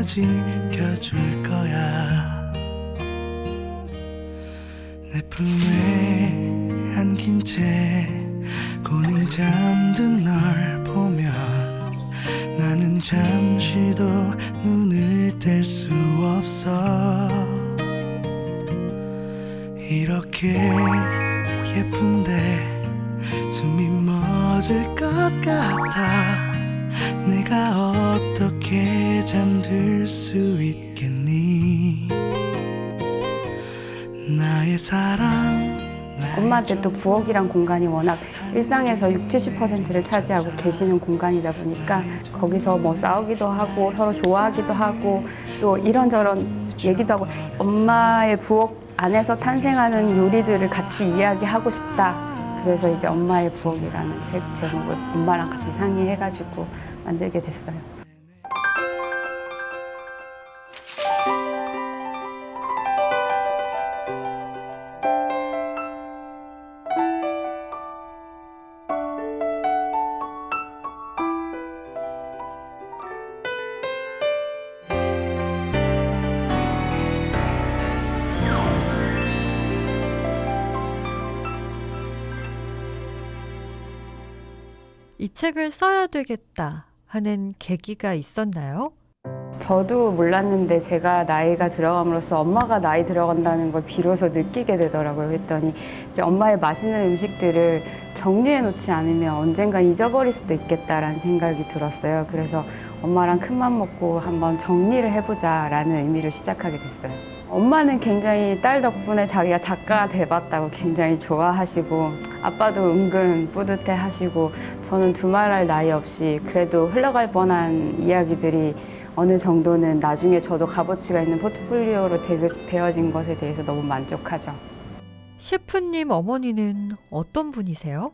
지켜줄 거야. 내 품에 안긴 채 곤히 잠든 널 보면 나는 잠시도 눈을 뗄 수 없어. 이렇게 예쁜데 숨이 멎을 것 같아. 내가 어떻게 잠들 수 있겠니? 나의 사랑. 엄마한테 또 부엌이란 공간이 워낙 일상에서 60~70%를 차지하고 계시는 공간이다 보니까 거기서 뭐 싸우기도 하고 서로 좋아하기도 하고 또 이런저런 얘기도 하고 엄마의 부엌 안에서 탄생하는 요리들을 같이 이야기하고 싶다. 그래서 이제 엄마의 부엌이라는 제목을 엄마랑 같이 상의해가지고 만들게 됐어요. 이 책을 써야 되겠다 하는 계기가 있었나요? 저도 몰랐는데 제가 나이가 들어감으로써 엄마가 나이 들어간다는 걸 비로소 느끼게 되더라고요. 그랬더니 이제 엄마의 맛있는 음식들을 정리해 놓지 않으면 언젠가 잊어버릴 수도 있겠다라는 생각이 들었어요. 그래서 엄마랑 큰맘 먹고 한번 정리를 해보자라는 의미로 시작하게 됐어요. 엄마는 굉장히 딸 덕분에 자기가 작가가 돼봤다고 굉장히 좋아하시고 아빠도 은근 뿌듯해 하시고 저는 두말할 나위 없이 그래도 흘러갈 뻔한 이야기들이 어느 정도는 나중에 저도 값어치가 있는 포트폴리오로 되어진 것에 대해서 너무 만족하죠. 셰프님 어머니는 어떤 분이세요?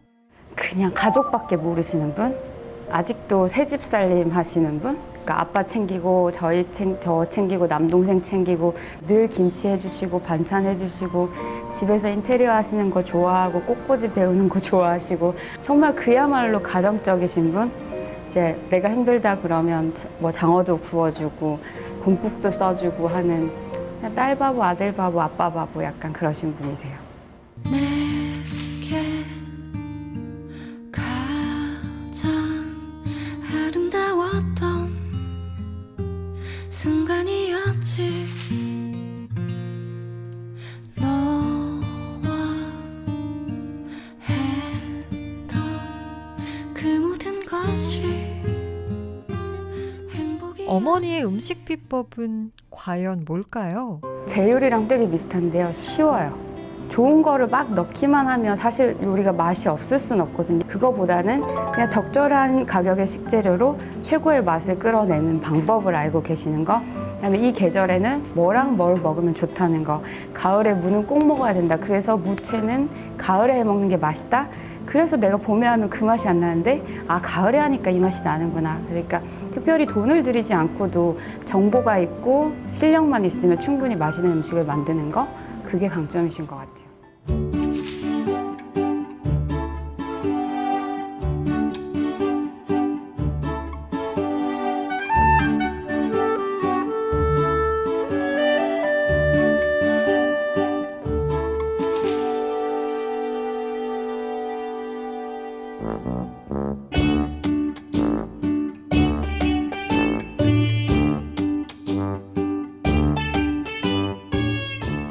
그냥 가족밖에 모르시는 분? 아직도 새집 살림 하시는 분? 그러니까 아빠 챙기고 저 챙기고 남동생 챙기고 늘 김치 해주시고 반찬 해주시고 집에서 인테리어 하시는 거 좋아하고 꽃꽂이 배우는 거 좋아하시고 정말 그야말로 가정적이신 분? 이제 내가 힘들다 그러면 뭐 장어도 구워주고 곰국도 써주고 하는 그냥 딸 바보 아들 바보 아빠 바보 약간 그러신 분이세요. 내게 가장 아름다웠던 순간이었지. 너와 했던 그 모든 것이 행복이. 어머니의 음식 비법은 과연 뭘까요? 제 요리랑 되게 비슷한데요. 쉬워요. 좋은 거를 막 넣기만 하면 사실 요리가 맛이 없을 순 없거든요. 그거보다는 그냥 적절한 가격의 식재료로 최고의 맛을 끌어내는 방법을 알고 계시는 거. 그다음에 이 계절에는 뭐랑 뭘 먹으면 좋다는 거. 가을에 무는 꼭 먹어야 된다. 그래서 무채는 가을에 해 먹는 게 맛있다. 그래서 내가 봄에 하면 그 맛이 안 나는데 아 가을에 하니까 이 맛이 나는구나. 그러니까 특별히 돈을 들이지 않고도 정보가 있고 실력만 있으면 충분히 맛있는 음식을 만드는 거. 그게 강점이신 것 같아요.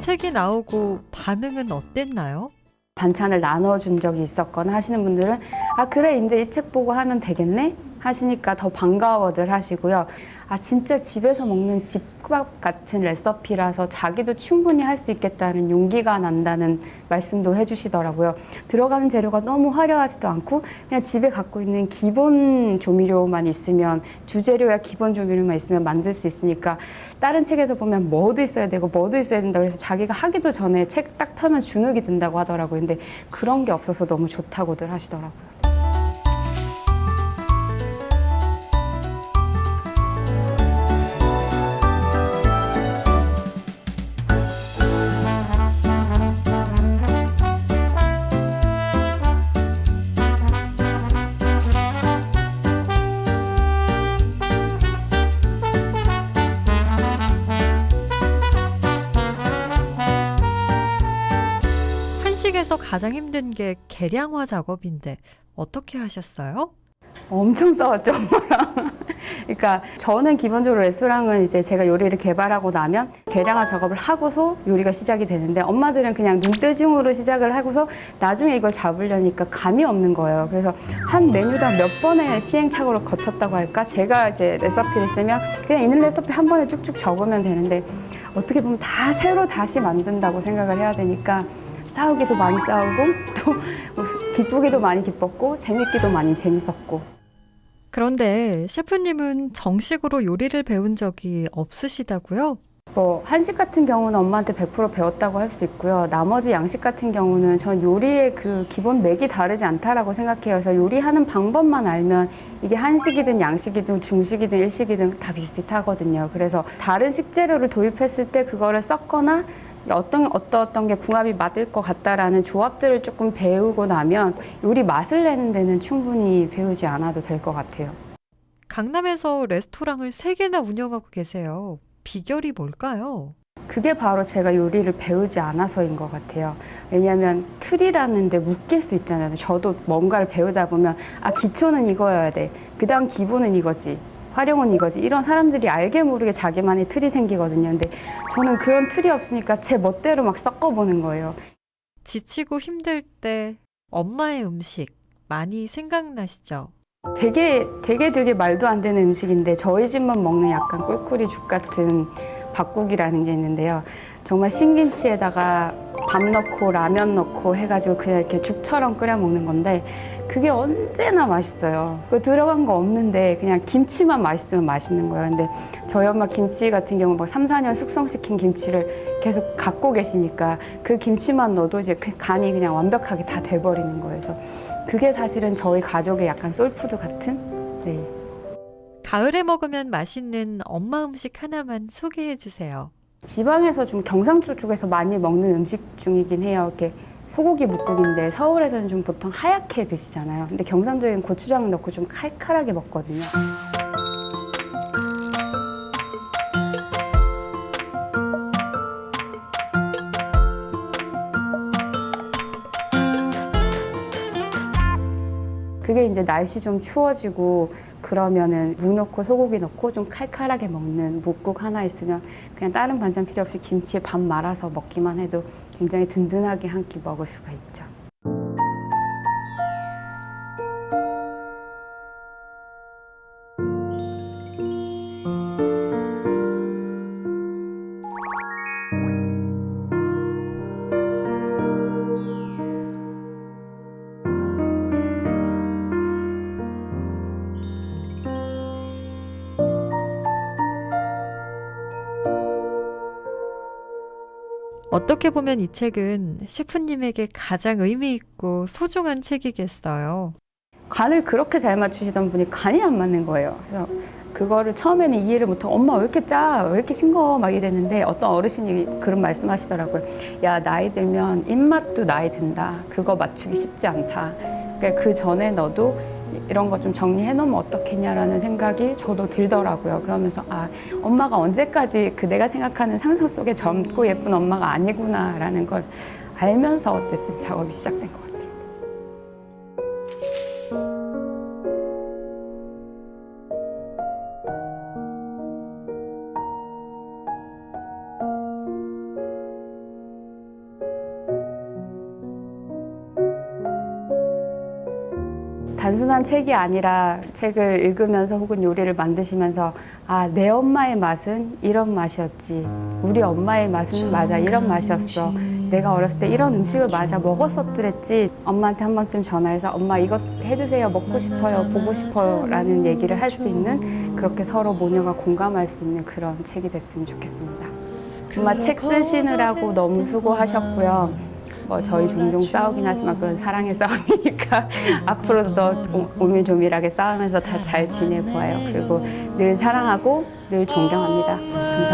책이 나오고 반응은 어땠나요? 반찬을 나눠준 적이 있었거나 하시는 분들은 아 그래 이제 이 책 보고 하면 되겠네 하시니까 더 반가워들 하시고요. 아 진짜 집에서 먹는 집밥 같은 레시피라서 자기도 충분히 할 수 있겠다는 용기가 난다는 말씀도 해주시더라고요. 들어가는 재료가 너무 화려하지도 않고 그냥 집에 갖고 있는 기본 조미료만 있으면 주재료야 기본 조미료만 있으면 만들 수 있으니까 다른 책에서 보면 뭐도 있어야 되고 뭐도 있어야 된다 그래서 자기가 하기도 전에 책 딱 펴면 주눅이 든다고 하더라고요. 근데 그런 게 없어서 너무 좋다고들 하시더라고요. 음식에서 가장 힘든 게 계량화 작업인데 어떻게 하셨어요? 엄청 싸웠죠, 엄마랑. 그러니까 저는 기본적으로 레스토랑은 이제 제가 요리를 개발하고 나면 계량화 작업을 하고서 요리가 시작이 되는데 엄마들은 그냥 눈대중으로 시작을 하고서 나중에 이걸 잡으려니까 감이 없는 거예요. 그래서 한 메뉴당 몇 번의 시행착오를 거쳤다고 할까? 제가 이제 레시피를 쓰면 그냥 있는 레시피 한 번에 쭉쭉 적으면 되는데 어떻게 보면 다 새로 다시 만든다고 생각을 해야 되니까 싸우기도 많이 싸우고 또 기쁘기도 많이 기뻤고 재밌기도 많이 재밌었고. 그런데 셰프님은 정식으로 요리를 배운 적이 없으시다고요? 뭐 한식 같은 경우는 엄마한테 100% 배웠다고 할 수 있고요. 나머지 양식 같은 경우는 전 요리의 그 기본 맥이 다르지 않다라고 생각해요. 그래서 요리하는 방법만 알면 이게 한식이든 양식이든 중식이든 일식이든 다 비슷비슷하거든요. 그래서 다른 식재료를 도입했을 때 그거를 섞거나 어떤 게 궁합이 맞을 것 같다라는 조합들을 조금 배우고 나면 요리 맛을 내는 데는 충분히 배우지 않아도 될 것 같아요. 강남에서 레스토랑을 3개나 운영하고 계세요. 비결이 뭘까요? 그게 바로 제가 요리를 배우지 않아서인 것 같아요. 왜냐하면 틀이라는 데 묶일 수 있잖아요. 저도 뭔가를 배우다 보면 기초는 이거여야 돼. 그 다음 기본은 이거지. 활용은 이거지. 이런 사람들이 알게 모르게 자기만의 틀이 생기거든요. 근데 저는 그런 틀이 없으니까 제 멋대로 막 섞어보는 거예요. 지치고 힘들 때 엄마의 음식 많이 생각나시죠? 되게 말도 안 되는 음식인데 저희 집만 먹는 약간 꿀꿀이 죽 같은 밥국이라는 게 있는데요. 정말 신김치에다가 밥 넣고 라면 넣고 해가지고 그냥 이렇게 죽처럼 끓여 먹는 건데 그게 언제나 맛있어요. 그 들어간 거 없는데 그냥 김치만 맛있으면 맛있는 거예요. 근데 저희 엄마 김치 같은 경우 막 3, 4년 숙성시킨 김치를 계속 갖고 계시니까 그 김치만 넣어도 이제 그 간이 그냥 완벽하게 다 돼버리는 거예요. 그래서 그게 사실은 저희 가족의 약간 소울푸드 같은? 네. 가을에 먹으면 맛있는 엄마 음식 하나만 소개해 주세요. 지방에서 좀 경상도 쪽에서 많이 먹는 음식 중이긴 해요. 이렇게 소고기 묵국인데 서울에서는 좀 보통 하얗게 드시잖아요. 근데 경상도에는 고추장 넣고 좀 칼칼하게 먹거든요. 그게 이제 날씨 좀 추워지고 그러면은 무 넣고 소고기 넣고 좀 칼칼하게 먹는 묵국 하나 있으면 그냥 다른 반찬 필요 없이 김치에 밥 말아서 먹기만 해도 굉장히 든든하게 한 끼 먹을 수가 있죠. 어떻게 보면 이 책은 셰프님에게 가장 의미 있고 소중한 책이겠어요. 간을 그렇게 잘 맞추시던 분이 간이 안 맞는 거예요. 그래서 그거를 처음에는 이해를 못하고 엄마 왜 이렇게 짜? 왜 이렇게 싱거워? 막 이랬는데 어떤 어르신이 그런 말씀 하시더라고요. 야, 나이 들면 입맛도 나이 든다. 그거 맞추기 쉽지 않다. 그러니까 그 전에 너도 이런 거 좀 정리해 놓으면 어떻겠냐라는 생각이 저도 들더라고요. 그러면서 엄마가 언제까지 그 내가 생각하는 상상 속의 젊고 예쁜 엄마가 아니구나라는 걸 알면서 어쨌든 작업이 시작된 것 같아요. 단순한 책이 아니라 책을 읽으면서 혹은 요리를 만드시면서 내 엄마의 맛은 이런 맛이었지. 우리 엄마의 맛은 맞아 이런 맛이었어. 내가 어렸을 때 이런 음식을 맞아 먹었었더랬지. 엄마한테 한 번쯤 전화해서 엄마 이거 해주세요. 먹고 싶어요. 보고 싶어요. 라는 얘기를 할 수 있는 그렇게 서로 모녀가 공감할 수 있는 그런 책이 됐으면 좋겠습니다. 엄마 책 쓰시느라고 너무 수고하셨고요. 저희 종종 싸우긴 하지만 그건 사랑의 싸움이니까 앞으로도 더 오밀조밀하게 싸우면서 다 잘 지내보아요. 그리고 늘 사랑하고 늘 존경합니다. 감사합니다.